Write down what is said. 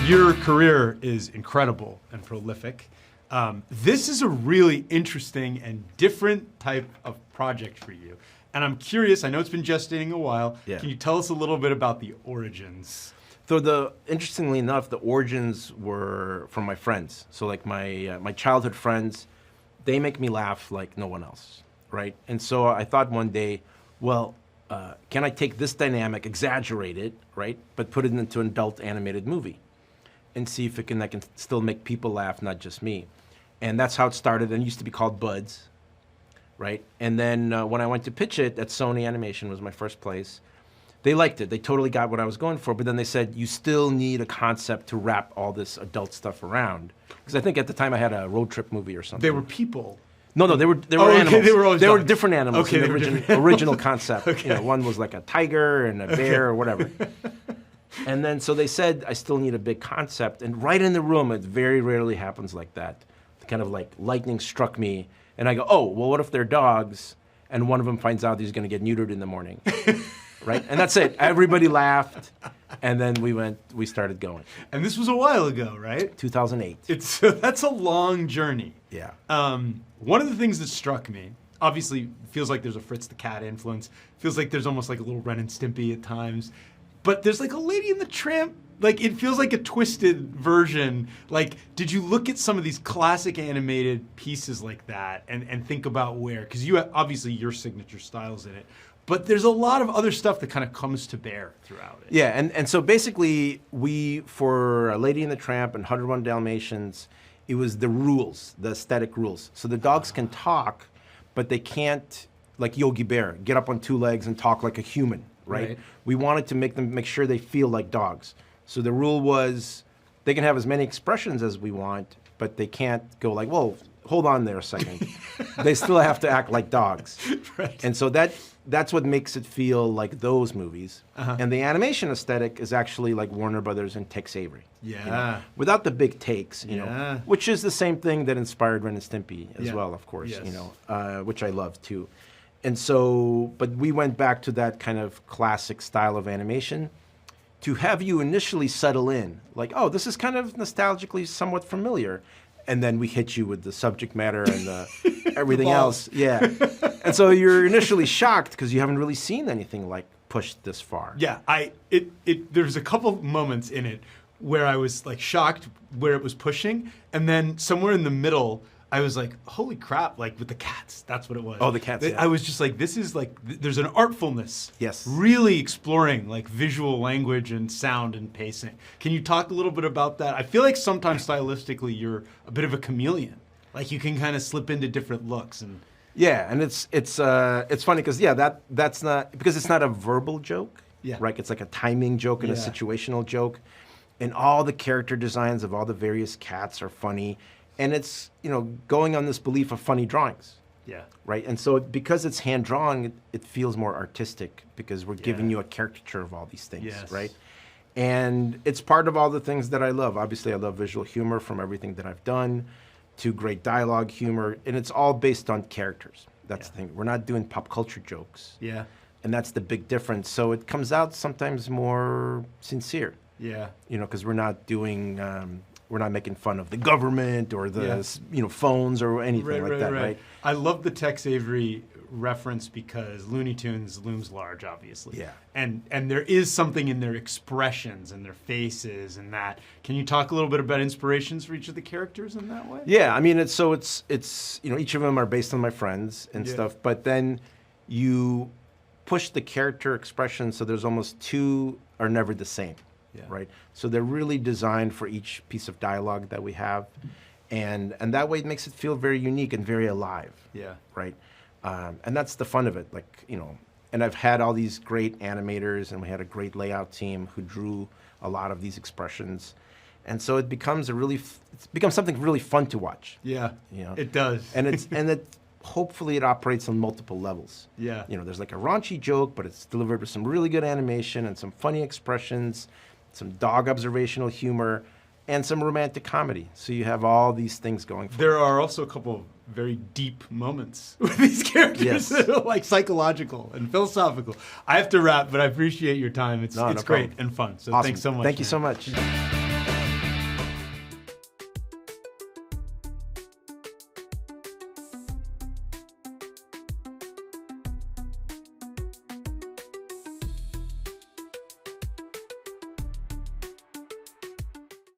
Your career is incredible and prolific. This is a really interesting and different type of project for you. And I'm curious, I know it's been gestating a while. Yeah. Can you tell us a little bit about the origins? So interestingly enough, the origins were from my friends. So like my childhood friends, they make me laugh like no one else, right? And so I thought one day, well, can I take this dynamic, exaggerate it, right, but put it into an adult animated movie and see if I can still make people laugh, not just me. And that's how it started. And it used to be called Buds, right? And then when I went to pitch it at Sony Animation, was my first place, they liked it. They totally got what I was going for. But then they said, you still need a concept to wrap all this adult stuff around. Because I think at the time I had a road trip movie or something. They were people. No, they were okay, animals. they were different animals. Okay, in the original concept. Okay. You know, one was like a tiger and a bear or whatever. And then so they said, I still need a big concept. And right in the room, it very rarely happens like that. Kind of like lightning struck me. And I go, oh, well, what if they're dogs? And one of them finds out he's going to get neutered in the morning. Right? And that's it. Everybody laughed. And then we started going. And this was a while ago, right? 2008. That's a long journey. Yeah. One of the things that struck me, obviously, feels like there's a Fritz the Cat influence. Feels like there's almost like a little Ren and Stimpy at times. But there's like a Lady and the Tramp. Like, it feels like a twisted version. Like, did you look at some of these classic animated pieces like that and think about where? Because you have, obviously, your signature style's in it. But there's a lot of other stuff that kind of comes to bear throughout it. Yeah, and so basically, for Lady and the Tramp and 101 Dalmatians, it was the rules, the aesthetic rules. So the dogs can talk, but they can't, like Yogi Bear, get up on two legs and talk like a human, right? We wanted to make sure they feel like dogs. So the rule was they can have as many expressions as we want, but they can't go like, whoa, hold on there a second. They still have to act like dogs. Right. And so that's what makes it feel like those movies. And the animation aesthetic is actually like Warner Brothers and Tex Avery. Yeah. You know, without the big takes, you know, which is the same thing that inspired Ren and Stimpy as well, of course, Yes. you know, which I love too. And so, but we went back to that kind of classic style of animation to have you initially settle in, like, oh, this is kind of nostalgically somewhat familiar. And then we hit you with the subject matter and everything else. Yeah. And so you're initially shocked because you haven't really seen anything like pushed this far. Yeah, there's a couple moments in it where I was like shocked where it was pushing, and then somewhere in the middle, I was like, holy crap, like with the cats, that's what it was. Oh, the cats, yeah. I was just like, this is like, there's an artfulness. Yes. Really exploring like visual language and sound and pacing. Can you talk a little bit about that? I feel like sometimes stylistically you're a bit of a chameleon. Like you can kind of slip into different looks and... Yeah, and it's funny because that's not, because it's not a verbal joke. Yeah. Right? It's like a timing joke and a situational joke. And all the character designs of all the various cats are funny. And it's, you know, going on this belief of funny drawings. Yeah. Right? And so because it's hand-drawn, it feels more artistic because we're giving you a caricature of all these things, Yes. right? And it's part of all the things that I love. Obviously, I love visual humor from everything that I've done to great dialogue humor, and it's all based on characters. That's the thing. We're not doing pop culture jokes. Yeah. And that's the big difference. So it comes out sometimes more sincere. Yeah. You know, because we're not doing... we're not making fun of the government or the you know, phones or anything like that, right? I love the Tex Avery reference because Looney Tunes looms large, obviously. Yeah. And there is something in their expressions and their faces and that. Can you talk a little bit about inspirations for each of the characters in that way? Yeah, I mean, it's you know, each of them are based on my friends and stuff, but then you push the character expression so there's almost two are never the same. Yeah. Right. So they're really designed for each piece of dialogue that we have, and that way it makes it feel very unique and very alive. Yeah. Right. And that's the fun of it. Like, you know, and I've had all these great animators, and we had a great layout team who drew a lot of these expressions, and so it becomes something really fun to watch. Yeah. You know, it does. And hopefully it operates on multiple levels. Yeah. You know, there's like a raunchy joke, but it's delivered with some really good animation and some funny expressions, some dog observational humor, and some romantic comedy. So you have all these things going for There are also a couple of very deep moments with these characters that are like psychological and philosophical. I have to wrap, but I appreciate your time. It's great and fun. So Awesome. thanks so much. Thank you so much.